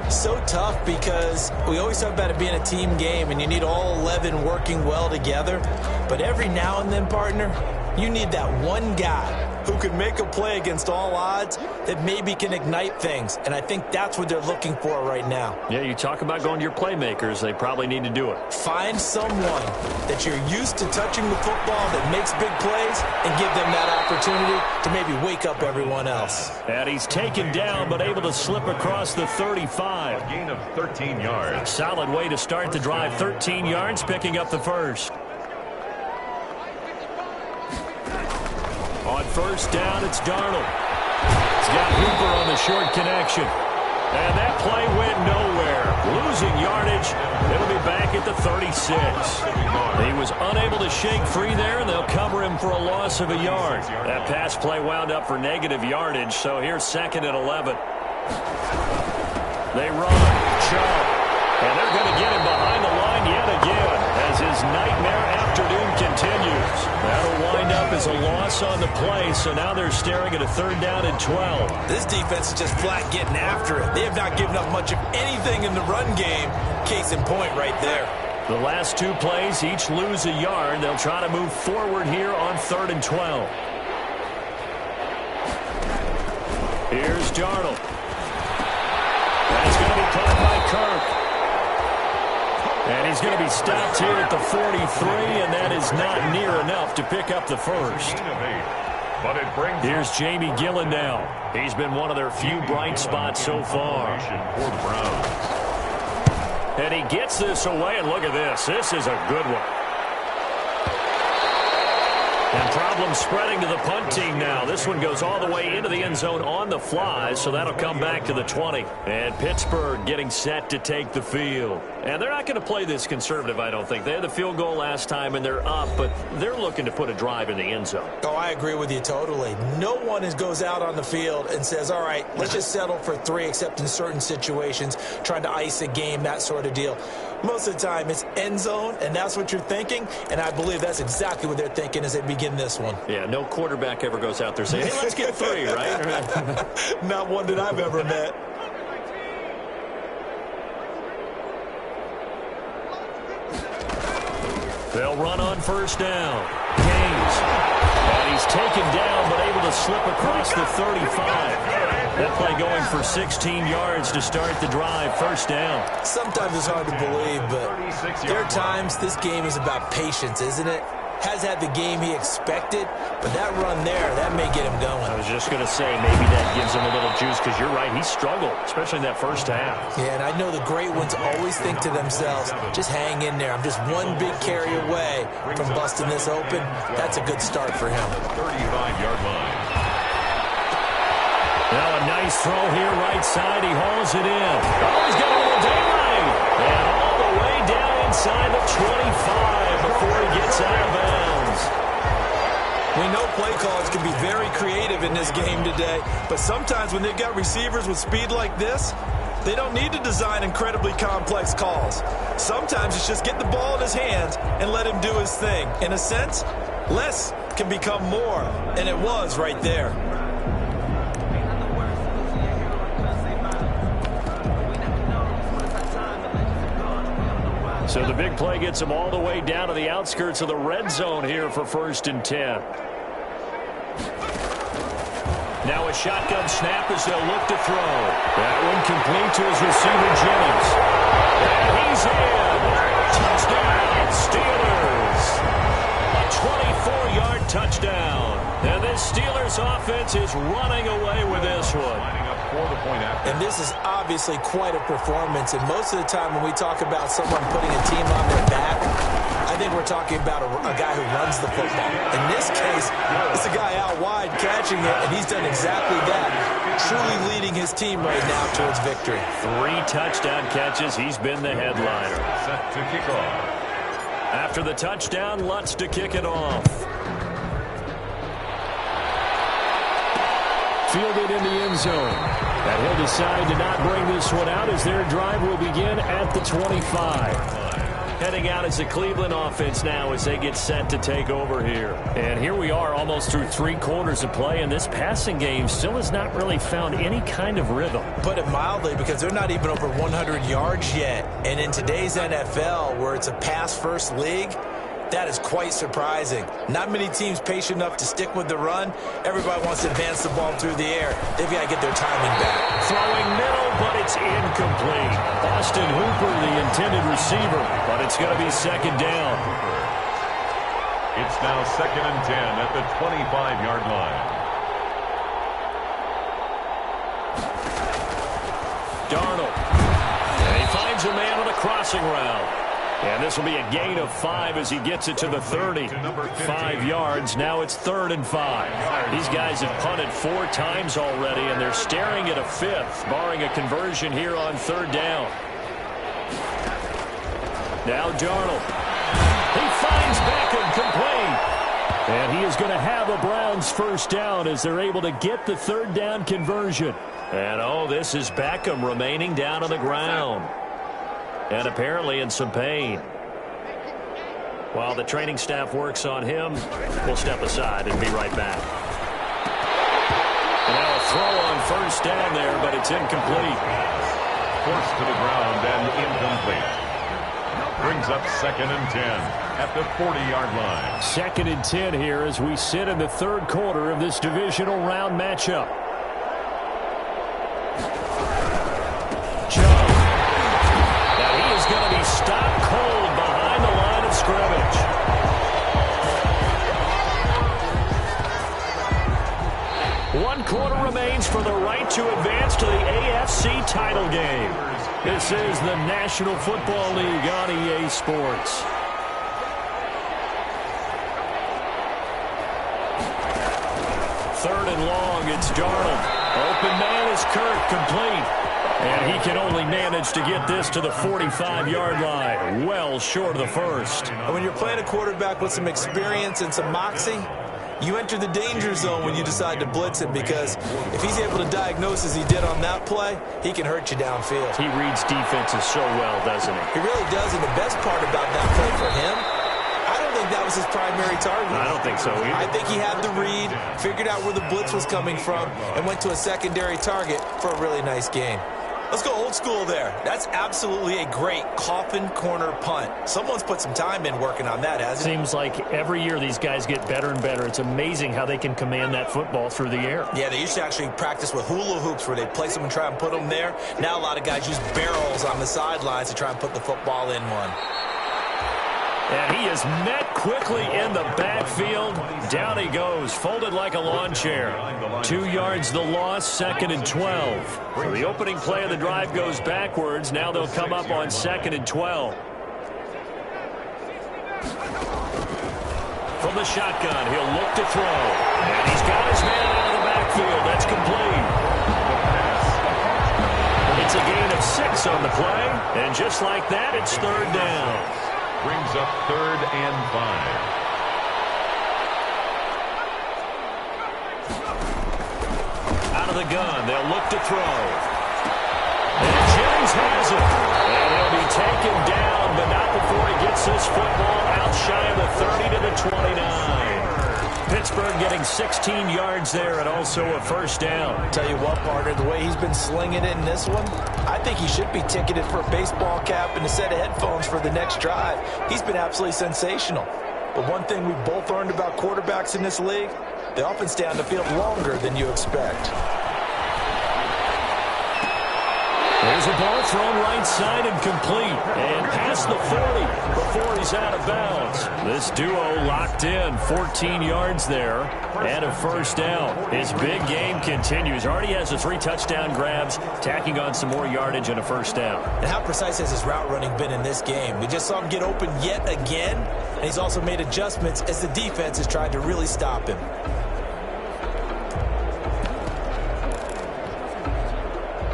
So tough because we always talk about it being a team game, and you need all 11 working well together. But every now and then, partner, you need that one guy who can make a play against all odds that maybe can ignite things. And I think that's what they're looking for right now. Yeah, you talk about going to your playmakers. They probably need to do it. Find someone that you're used to touching the football that makes big plays and give them that opportunity to maybe wake up everyone else. And he's taken down but able to slip across the 35. A gain of 13 yards. Solid way to start the drive. 13 yards, picking up the first. On first down, it's Darnold. He's got Hooper on the short connection. And that play went nowhere. Losing yardage. It'll be back at the 36. He was unable to shake free there, and they'll cover him for a loss of a yard. That pass play wound up for negative yardage, so here's 2nd and 11. They run. Chubb. And they're going to get him behind the line yet again as his nightmare afternoon continues. That'll wind up as a loss on the play, so now they're staring at a 3rd down and 12. This defense is just flat getting after it. They have not given up much of anything in the run game. Case in point right there. The last 2 plays each lose a yard. They'll try to move forward here on 3rd and 12. Here's Darnold. That's going to be caught by Kirk. And he's going to be stopped here at the 43, and that is not near enough to pick up the first. Here's Jamie Gillen now. He's been one of their few bright spots so far. And he gets this away, and look at this. This is a good one. And problems spreading to the punt team now. This one goes all the way into the end zone on the fly, so that'll come back to the 20. And Pittsburgh getting set to take the field. And they're not going to play this conservative, I don't think. They had the field goal last time, and they're up, but they're looking to put a drive in the end zone. Oh, I agree with you totally. No one goes out on the field and says, all right, let's just settle for 3, except in certain situations, trying to ice a game, that sort of deal. Most of the time, it's end zone, and that's what you're thinking, and I believe that's exactly what they're thinking as they begin this one. Yeah, no quarterback ever goes out there saying, hey, let's get 3, right? Not one that I've ever met. They'll run on first down. Gaines. And he's taken down, but able to slip across the 35. That play going for 16 yards to start the drive. First down. Sometimes it's hard to believe, but there are times this game is about patience, isn't it? Has had the game he expected, but that run there, that may get him going. I was just going to say, maybe that gives him a little juice, because you're right, he struggled, especially in that first half. Yeah, and I know the great ones always think to themselves, just hang in there. I'm just one big carry away from busting this open. That's a good start for him. 35-yard line. Now a nice throw here, right side. He hauls it in. Oh, he's got a little daylight. And all the way down inside the 25 before he gets out of bounds. We know play calls can be very creative in this game today, but sometimes when they've got receivers with speed like this, they don't need to design incredibly complex calls. Sometimes it's just get the ball in his hands and let him do his thing. In a sense, less can become more, and it was right there. So the big play gets him all the way down to the outskirts of the red zone here for 1st and 10. Now a shotgun snap as they'll look to throw. That one complete to his receiver, Jennings. And he's in. Touchdown, Steelers. A 24-yard touchdown. And this Steelers offense is running away with this one. And this is obviously quite a performance. And most of the time when we talk about someone putting a team on their back, I think we're talking about a guy who runs the football. In this case, it's a guy out wide catching it, and he's done exactly that, truly leading his team right now towards victory. 3 touchdown catches. He's been the headliner. Set to kick off. After the touchdown, Lutz to kick it off. Fielded in the end zone. And he'll decide to not bring this one out as their drive will begin at the 25. Heading out as the Cleveland offense now as they get set to take over here. And here we are almost through 3 quarters of play, and this passing game still has not really found any kind of rhythm. Put it mildly, because they're not even over 100 yards yet. And in today's NFL, where it's a pass-first league, that is quite surprising. Not many teams patient enough to stick with the run. Everybody wants to advance the ball through the air. They've got to get their timing back. Throwing middle, but it's incomplete. Austin Hooper, the intended receiver, but it's going to be second down. It's now 2nd and 10 at the 25-yard line. Darnold. And he finds a man on a crossing route. And this will be a gain of 5 as he gets it to the 30. 5 yards. Now it's 3rd and 5. These guys have punted 4 times already, and they're staring at a 5th, barring a conversion here on 3rd down. Now Darnold. He finds Beckham complete. And he is going to have a Browns first down as they're able to get the 3rd down conversion. And, oh, this is Beckham remaining down on the ground. And apparently in some pain. While the training staff works on him, we'll step aside and be right back. And now a throw on first down there, but it's incomplete. Forced to the ground and incomplete. Brings up 2nd and 10 at the 40-yard line. 2nd and 10 here as we sit in the 3rd quarter of this divisional round matchup. Going to be stopped cold behind the line of scrimmage. One quarter remains for the right to advance to the AFC title game. This is the National Football League on EA Sports. Third and long, it's Darnold. Open man is Kirk, complete. And he can only manage to get this to the 45-yard line, well short of the first. And when you're playing a quarterback with some experience and some moxie, you enter the danger zone when you decide to blitz him, because if he's able to diagnose as he did on that play, he can hurt you downfield. He reads defenses so well, doesn't he? He really does, and the best part about that play for him, I don't think that was his primary target. I don't think so either. I think he had the read, figured out where the blitz was coming from, and went to a secondary target for a really nice gain. Let's go old school there. That's absolutely a great coffin corner punt. Someone's put some time in working on that, hasn't it? Seems like every year these guys get better and better. It's amazing how they can command that football through the air. Yeah, they used to actually practice with hula hoops where they place them and try and put them there. Now a lot of guys use barrels on the sidelines to try and put the football in one. And he is met quickly in the backfield. Down he goes, folded like a lawn chair. 2 yards the loss, 2nd and 12. So the opening play of the drive goes backwards. Now they'll come up on 2nd and 12. From the shotgun, he'll look to throw. And he's got his man out of the backfield. That's complete. It's a gain of 6 on the play. And just like that, it's 3rd down. Brings up 3rd and 5. Out of the gun, they'll look to throw. And Jennings has it. And he'll be taken down, but not before he gets this football out shy of the 30 to the 29. Pittsburgh getting 16 yards there and also a first down. Tell you what, partner, the way he's been slinging it in this one, I think he should be ticketed for a baseball cap and a set of headphones for the next drive. He's been absolutely sensational. But one thing we've both learned about quarterbacks in this league, they often stay on the field longer than you expect. There's a ball thrown right side and complete. And past the 40 before he's out of bounds. This duo locked in. 14 yards there and a first down. His big game continues. Already has the 3 touchdown grabs, tacking on some more yardage and a first down. And how precise has his route running been in this game? We just saw him get open yet again, and he's also made adjustments as the defense has tried to really stop him.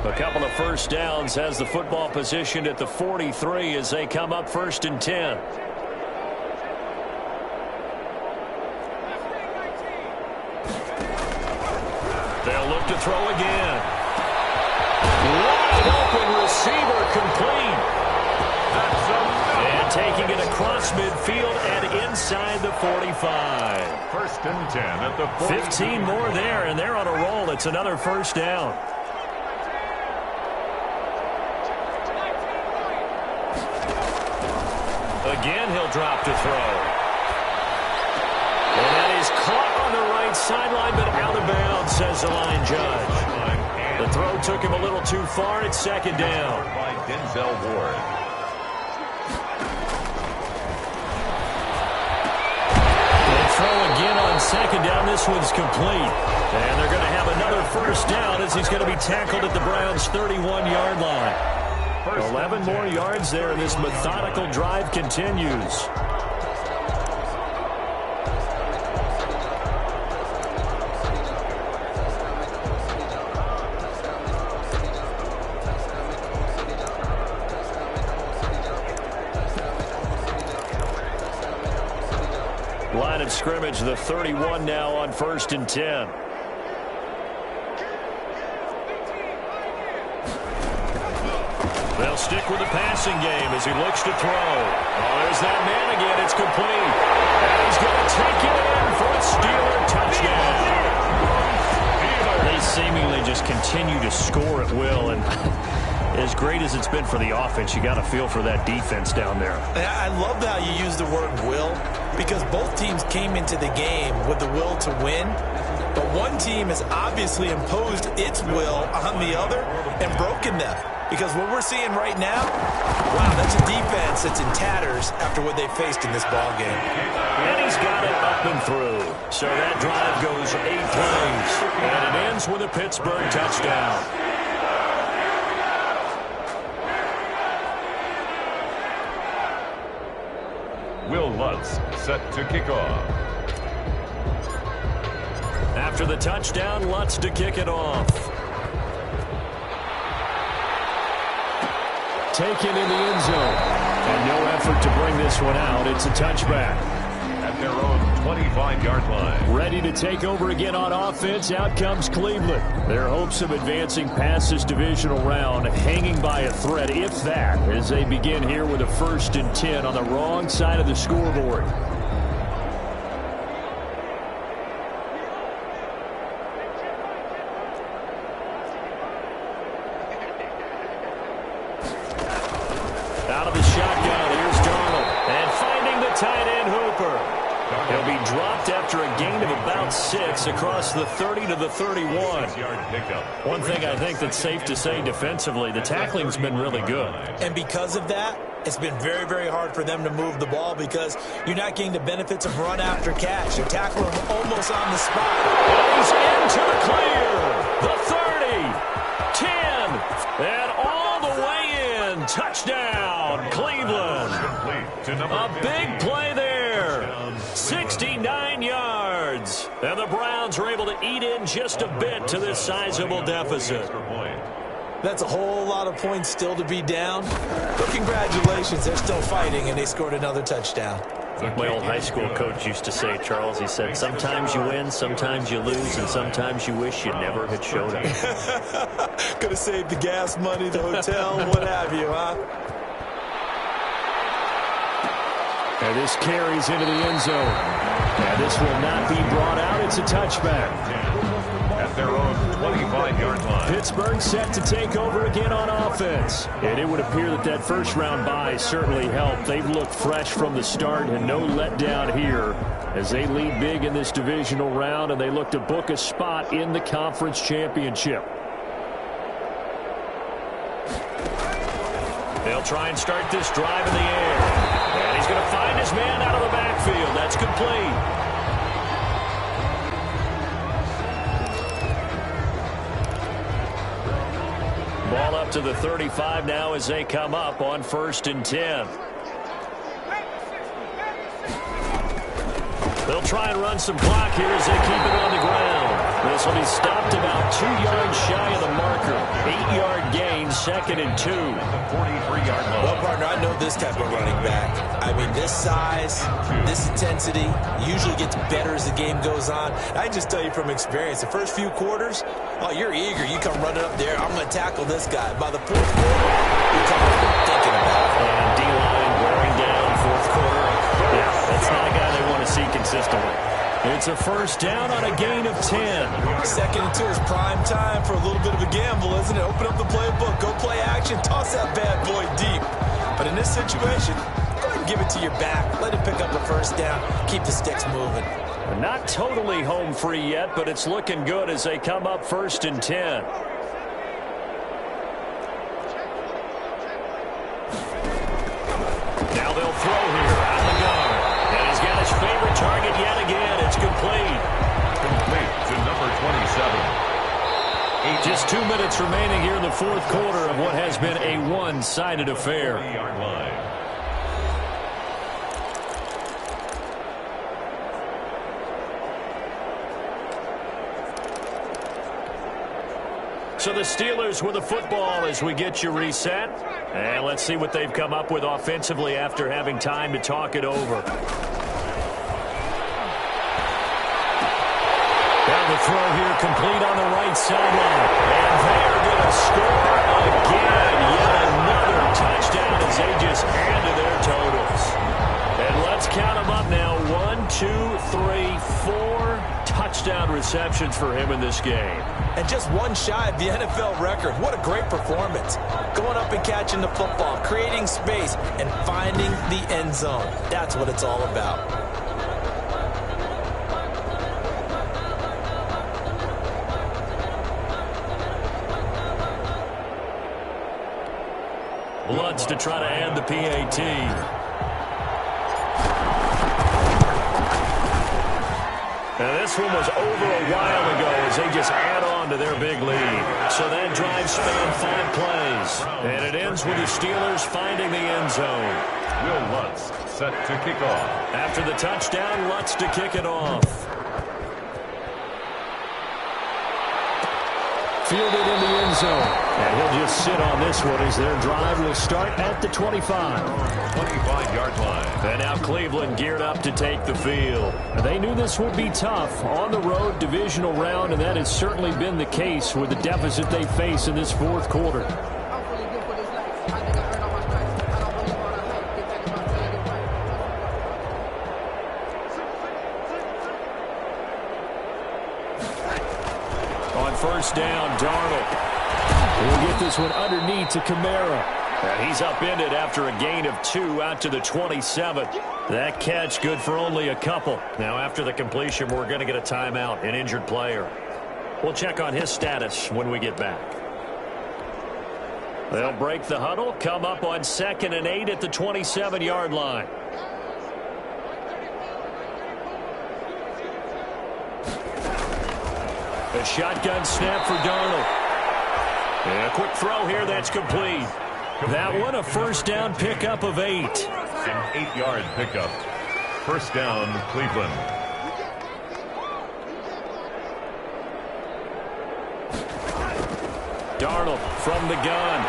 A couple of first downs has the football positioned at the 43 as they come up 1st and 10. They'll look to throw again. Wide open receiver complete. And taking it across midfield and inside the 45. 1st and 10 at the 40. 15 more there, and they're on a roll. It's another first down. Again, he'll drop to throw. And that is caught on the right sideline, but out of bounds, says the line judge. The throw took him a little too far. It's 2nd down. By Denzel Ward. They throw again on 2nd down. This one's complete. And they're going to have another first down as he's going to be tackled at the Browns' 31-yard line. 11 more yards there, and this methodical drive continues. Line of scrimmage, the 31 now on 1st and 10. They'll stick with the passing game as he looks to throw. Oh, there's that man again. It's complete. And he's going to take it in for a Steeler touchdown. They seemingly just continue to score at will. And as great as it's been for the offense, you got to feel for that defense down there. I love how you use the word will, because both teams came into the game with the will to win. But one team has obviously imposed its will on the other and broken them. Because what we're seeing right now, wow, that's a defense that's in tatters after what they faced in this ballgame. And he's got it up and through. So that drive goes 8 plays. And it ends with a Pittsburgh touchdown. Will Lutz set to kick off. After the touchdown, Lutz to kick it off. Taken in the end zone. And no effort to bring this one out. It's a touchback. At their own 25-yard line. Ready to take over again on offense. Out comes Cleveland. Their hopes of advancing past this divisional round hanging by a thread, if that, as they begin here with a 1st and 10 on the wrong side of the scoreboard. Out of the shotgun, here's Darnold. And finding the tight end, Hooper. He'll be dropped after a gain of about 6 across the 30 to the 31. One thing I think that's safe to say defensively, the tackling's been really good. And because of that, it's been very, very hard for them to move the ball because you're not getting the benefits of run after catch. You're tackling him almost on the spot. And he's into the clear. The 30, 10, and all the way in. Touchdown, Cleveland. A big play there. 69 yards. And the Browns are able to eat in just a bit to this sizable deficit. That's a whole lot of points still to be down. But congratulations, they're still fighting, and they scored another touchdown. Like my old high school coach used to say, Charles, he said, sometimes you win, sometimes you lose, and sometimes you wish you never had showed up. Could have saved the gas money, the hotel, what have you, huh? And this carries into the end zone. And this will not be brought out. It's a touchback. At at their own 25-yard line. Pittsburgh set to take over again on offense. And it would appear that that first-round bye certainly helped. They've looked fresh from the start and no letdown here as they lead big in this divisional round, and they look to book a spot in the conference championship. They'll try and start this drive in the air. And he's going to find his man out of the backfield. That's complete. Ball up to the 35 now as they come up on 1st and 10. They'll try and run some clock here as they keep it on the ground. This will be stopped about 2 yards shy of the marker. 8-yard gain, 2nd and 2. 43-yard line. Well, partner, I know this type of running back. I mean, this size, this intensity usually gets better as the game goes on. I can just tell you from experience, the first few quarters, oh, you're eager. You come running up there, I'm going to tackle this guy. By the 4th quarter, you come up and thinking about it. And D-line wearing down 4th quarter. Yeah, that's not a guy they want to see consistently. It's a first down on a gain of 10. 2nd and 2 is prime time for a little bit of a gamble, isn't it? Open up the playbook, go play action, toss that bad boy deep. But in this situation, go ahead and give it to your back. Let him pick up the first down. Keep the sticks moving. Not totally home free yet, but it's looking good as they come up 1st and 10. Now they'll throw here out of the gun. And he's got his favorite target yet again. It's complete. Complete to number 27. Just 2 minutes remaining here in the 4th quarter of what has been a one-sided affair. 40-yard line. So the Steelers with the football as we get you reset. And let's see what they've come up with offensively after having time to talk it over. Down the throw here, complete on the right sideline. And they're going to score again. Yet another touchdown as they just add to their totals. And let's count them up now. 1, 2, 3, 4 touchdown receptions for him in this game. And just one shy of the NFL record. What a great performance. Going up and catching the football, creating space, and finding the end zone. That's what it's all about. Lutz to try to add the PAT. Now this one was over a while ago as they just add on to their big lead. So that drive spanned 5 plays. And it ends with the Steelers finding the end zone. Will Lutz set to kick off. After the touchdown, Lutz to kick it off. Fielded in the end zone. And he'll just sit on this one as their drive will start at the 25. 25-yard line. And now Cleveland geared up to take the field. They knew this would be tough on the road divisional round, and that has certainly been the case with the deficit they face in this 4th quarter. On 1st down, Darnold. We'll get this one underneath to Kamara. And he's upended after a gain of 2 out to the 27. That catch good for only a couple. Now after the completion, we're going to get a timeout, an injured player. We'll check on his status when we get back. They'll break the huddle, come up on 2nd and 8 at the 27-yard line. A shotgun snap for Darnold. And a quick throw here, that's complete. That one, a first down pickup of 8. An 8-yard pickup. First down, Cleveland. Darnold from the gun.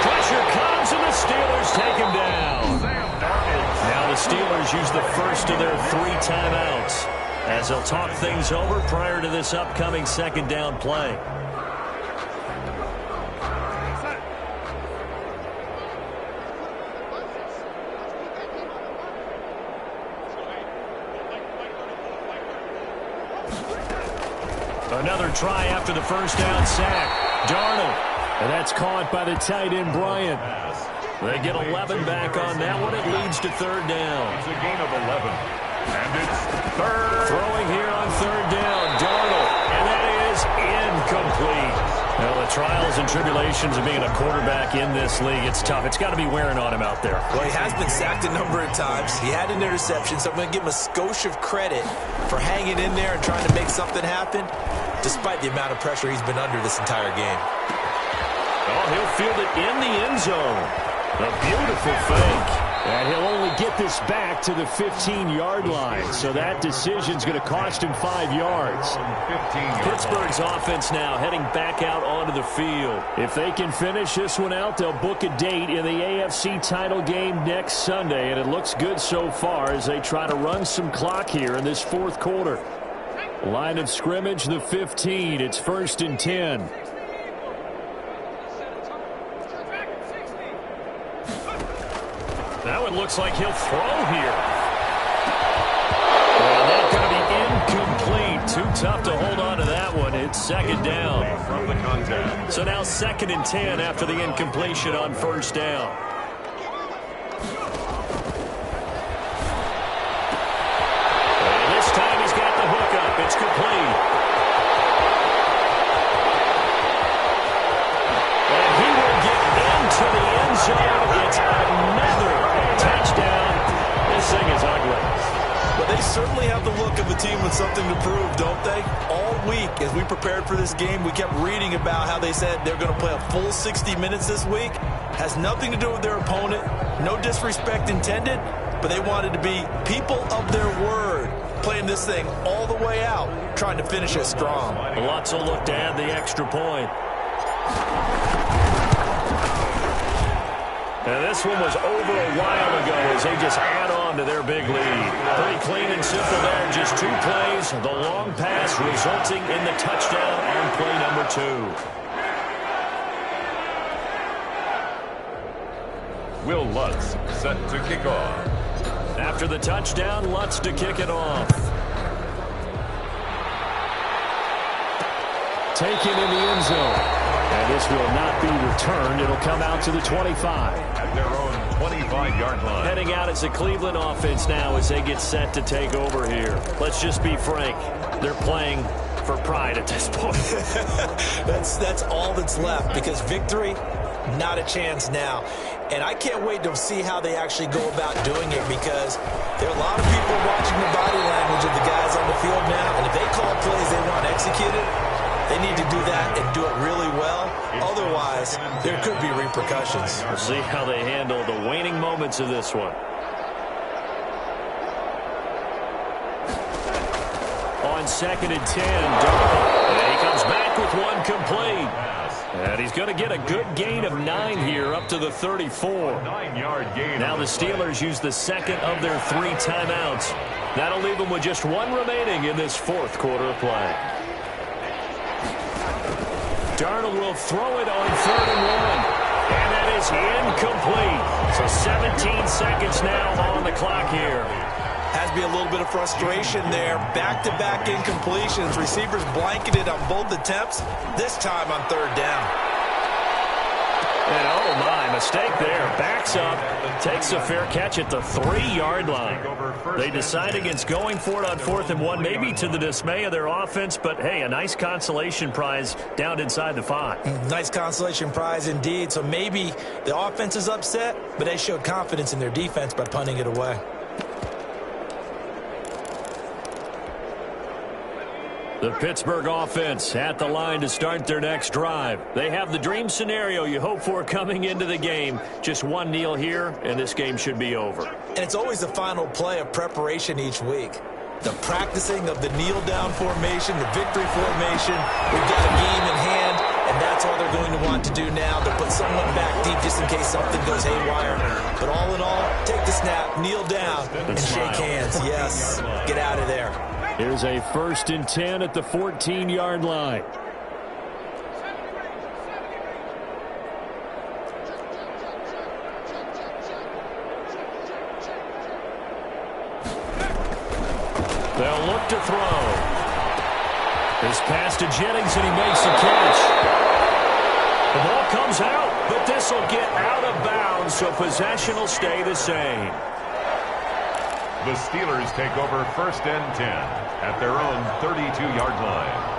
Pressure comes and the Steelers take him down. Now the Steelers use the first of their 3 timeouts as they'll talk things over prior to this upcoming 2nd down play. Another try after the first down sack. Darnold. And that's caught by the tight end, Bryant. They get 11 back on that one. It leads to third down. It's a gain of 11. And it's third. Throwing here on third down. Darnold. And that is incomplete. Well, the trials and tribulations of being a quarterback in this league, it's tough. It's got to be wearing on him out there. Well, he has been sacked a number of times. He had an interception, so I'm going to give him a skosh of credit for hanging in there and trying to make something happen, despite the amount of pressure he's been under this entire game. Oh, he'll field it in the end zone. A beautiful fake. And he'll only get this back to the 15-yard line. So that decision's going to cost him 5 yards. Pittsburgh's offense now heading back out onto the field. If they can finish this one out, they'll book a date in the AFC title game next Sunday. And it looks good so far as they try to run some clock here in this fourth quarter. Line of scrimmage, the 15. It's 1st and 10. That one looks like he'll throw here. And that's going to be incomplete. Too tough to hold on to that one. It's second down. From the contact. So now 2nd and 10 after the incompletion on first down. And this time he's got the hook up. It's complete. And he will get into the end zone. It's another touchdown. This thing is ugly. But they certainly have the look of a team with something to prove, don't they? All week, as we prepared for this game, we kept reading about how they said they're going to play a full 60 minutes this week. Has nothing to do with their opponent. No disrespect intended, but they wanted to be people of their word, playing this thing all the way out, trying to finish it strong. Lots of look to add the extra point. And this one was over a while ago as they just add on to their big lead. Pretty clean and simple there. Just 2 plays. The long pass resulting in the touchdown on play number 2. Will Lutz set to kick off. After the touchdown, Lutz to kick it off. Taken in the end zone. And this will not be returned. It'll come out to the 25. At their own 25-yard line. Heading out as a Cleveland offense now as they get set to take over here. Let's just be frank. They're playing for pride at this point. That's all that's left, because victory, not a chance now. And I can't wait to see how they actually go about doing it, because there are a lot of people watching the body language of the guys on the field now. And if they call plays they want executed, they need to do that and do it really well. Otherwise, there could be repercussions. We'll see how they handle the waning moments of this one. On 2nd and 10, Darnold. And he comes back with one complete. And he's going to get a good gain of 9 here up to the 34. 9-yard gain. Now the Steelers use the second of their 3 timeouts. That'll leave them with just 1 remaining in this fourth quarter of play. Darnold will throw it on 3rd and 1. And that is incomplete. So 17 seconds now on the clock here. Has to be a little bit of frustration there. Back-to-back incompletions. Receivers blanketed on both attempts, this time on 3rd down. And oh my, mistake there. Backs up, takes a fair catch at the 3-yard line. They decide against going for it on 4th and 1, maybe to the dismay of their offense, but hey, a nice consolation prize down inside the 5. Nice consolation prize indeed. So maybe the offense is upset, but they showed confidence in their defense by punting it away. The Pittsburgh offense at the line to start their next drive. They have the dream scenario you hope for coming into the game. Just 1 kneel here, and this game should be over. And it's always the final play of preparation each week. The practicing of the kneel-down formation, the victory formation. We've got a game in hand, and that's all they're going to want to do now. To put someone back deep just in case something goes haywire. But all in all, take the snap, kneel down, and shake hands. Yes, get out of there. Here's a 1st and 10 at the 14-yard line. They'll look to throw. This pass to Jennings, and he makes the catch. The ball comes out, but this will get out of bounds, so possession will stay the same. The Steelers take over 1st and 10 at their own 32-yard line.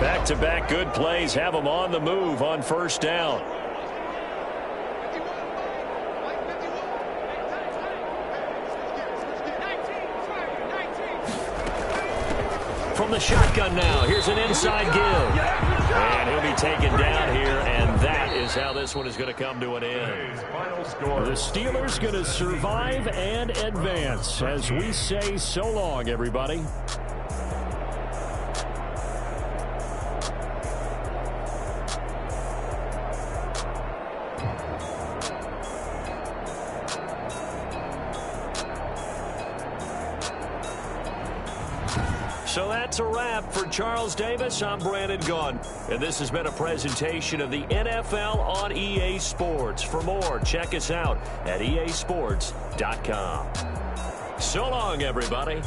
Back-to-back good plays have them on the move on 1st down. From the shotgun now, here's an inside give. And he'll be taken down here, and that is how this one is going to come to an end. The Steelers going to survive and advance as we say so long, everybody. So that's a wrap for Charles Davis. I'm Brandon Gaudin, and this has been a presentation of the NFL on EA Sports. For more, check us out at easports.com. So long, everybody.